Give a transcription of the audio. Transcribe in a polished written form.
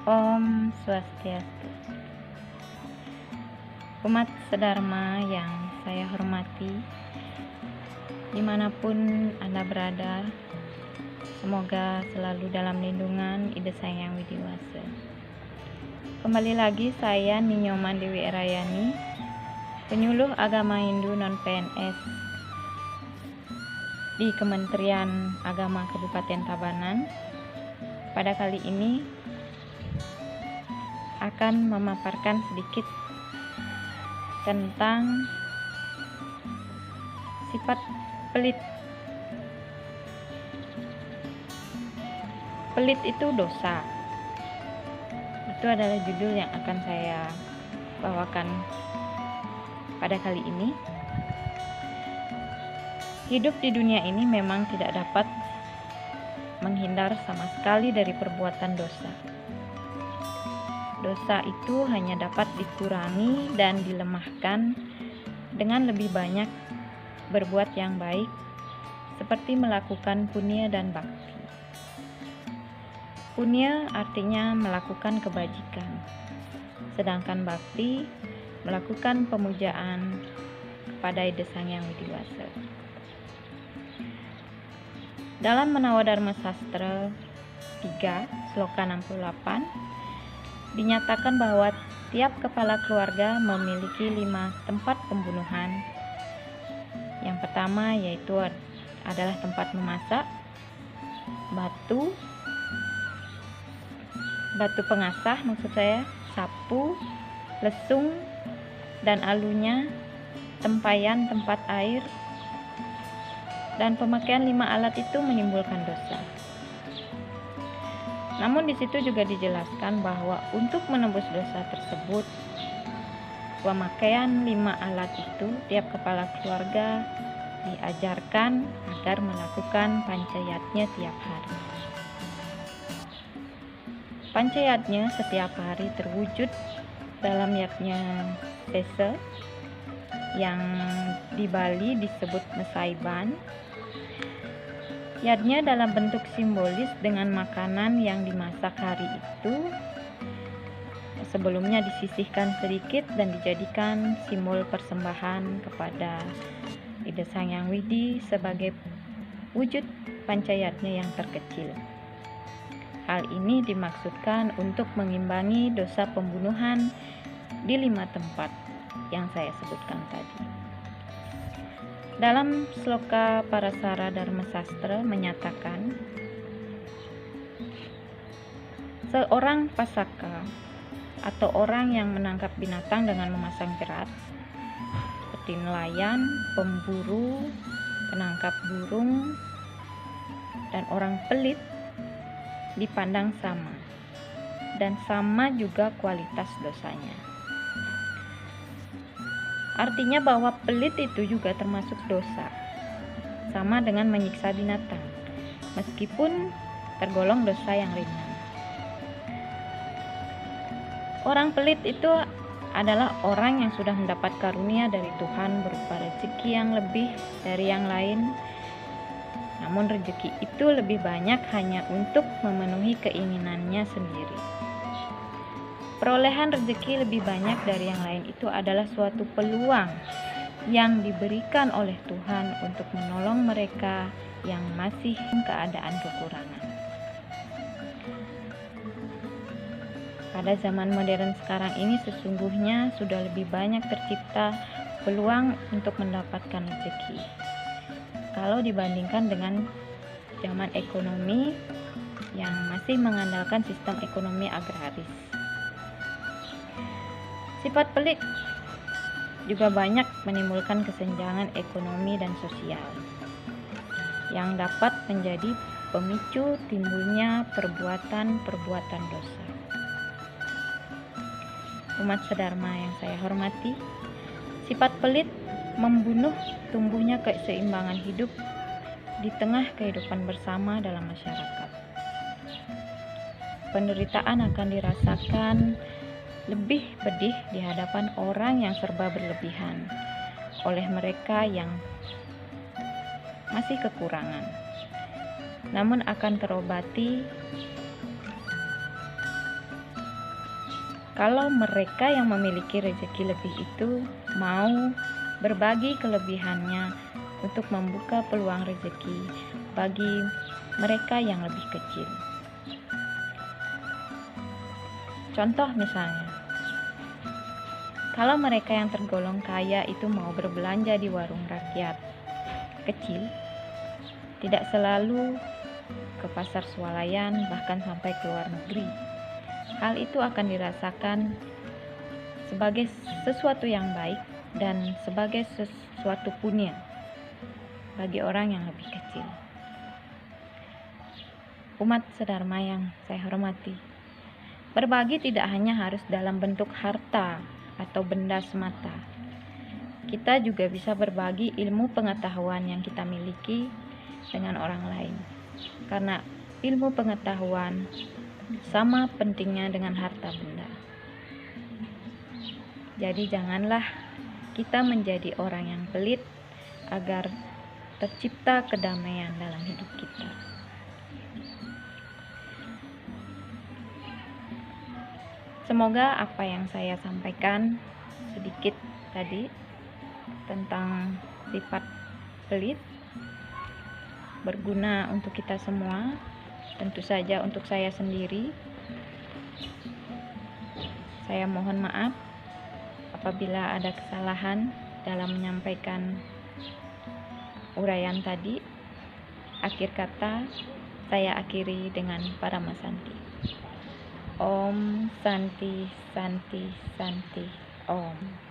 Om Swastiastu. Umat sedharma yang saya hormati, dimanapun Anda berada, semoga selalu dalam lindungan Ida Sang Hyang Widi Wasa. Kembali lagi saya Ninyoman Dewi Erayani, penyuluh agama Hindu non-PNS di Kementerian Agama Kabupaten Tabanan. Pada kali ini akan memaparkan sedikit tentang sifat pelit. Pelit itu dosa. Itu adalah judul yang akan saya bawakan pada kali ini. Hidup di dunia ini memang tidak dapat menghindar sama sekali dari perbuatan dosa. Dosa itu hanya dapat dikurangi dan dilemahkan dengan lebih banyak berbuat yang baik, seperti melakukan punya dan bakti. Punya artinya melakukan kebajikan, sedangkan bakti melakukan pemujaan kepada Ida Sang Hyang Widi Wasa. Dalam Menawa Dharma Sastra 3, Sloka 68, dinyatakan bahwa tiap kepala keluarga memiliki 5 tempat pembunuhan. Yang pertama yaitu adalah tempat memasak, batu pengasah maksud saya, sapu, lesung, dan alunya, tempayan tempat air, dan pemakaian 5 alat itu menimbulkan dosa. Namun di situ juga dijelaskan bahwa untuk menembus dosa tersebut, pemakaian 5 alat itu tiap kepala keluarga diajarkan agar melakukan pancayatnya tiap hari. Pancayatnya setiap hari terwujud dalam yatnya sesa yang di Bali disebut mesaiban. Yatnya dalam bentuk simbolis dengan makanan yang dimasak hari itu sebelumnya disisihkan sedikit dan dijadikan simbol persembahan kepada Ida Sang Hyang Widi sebagai wujud pancayatnya yang terkecil. Hal ini dimaksudkan untuk mengimbangi dosa pembunuhan di 5 tempat yang saya sebutkan tadi. Dalam Sloka Parasara Dharma Sastra menyatakan, seorang pasaka atau orang yang menangkap binatang dengan memasang jerat, seperti nelayan, pemburu, penangkap burung, dan orang pelit dipandang sama, dan sama juga kualitas dosanya. Artinya bahwa pelit itu juga termasuk dosa, sama dengan menyiksa binatang, meskipun tergolong dosa yang ringan. Orang pelit itu adalah orang yang sudah mendapat karunia dari Tuhan berupa rezeki yang lebih dari yang lain, namun rezeki itu lebih banyak hanya untuk memenuhi keinginannya sendiri. Perolehan rezeki lebih banyak dari yang lain itu adalah suatu peluang yang diberikan oleh Tuhan untuk menolong mereka yang masih keadaan kekurangan. Pada zaman modern sekarang ini sesungguhnya sudah lebih banyak tercipta peluang untuk mendapatkan rezeki kalau dibandingkan dengan zaman ekonomi yang masih mengandalkan sistem ekonomi agraris. Sifat pelit juga banyak menimbulkan kesenjangan ekonomi dan sosial yang dapat menjadi pemicu timbulnya perbuatan-perbuatan dosa. Umat sedharma yang saya hormati, sifat pelit membunuh tumbuhnya keseimbangan hidup di tengah kehidupan bersama dalam masyarakat. Penderitaan akan dirasakan lebih pedih di hadapan orang yang serba berlebihan oleh mereka yang masih kekurangan, namun akan terobati kalau mereka yang memiliki rezeki lebih itu mau berbagi kelebihannya untuk membuka peluang rezeki bagi mereka yang lebih kecil. Contoh misalnya, kalau mereka yang tergolong kaya itu mau berbelanja di warung rakyat kecil, tidak selalu ke pasar swalayan, bahkan sampai ke luar negeri. Hal itu akan dirasakan sebagai sesuatu yang baik dan sebagai sesuatu punya bagi orang yang lebih kecil. Umat sedharma yang saya hormati, berbagi tidak hanya harus dalam bentuk harta atau benda semata. Kita juga bisa berbagi ilmu pengetahuan yang kita miliki dengan orang lain. Karena ilmu pengetahuan sama pentingnya dengan harta benda. Jadi janganlah kita menjadi orang yang pelit agar tercipta kedamaian dalam hidup kita. Semoga apa yang saya sampaikan sedikit tadi tentang sifat pelit berguna untuk kita semua, tentu saja untuk saya sendiri. Saya mohon maaf apabila ada kesalahan dalam menyampaikan uraian tadi. Akhir kata, saya akhiri dengan Parama Santi. Om Santi Santi Santi Om.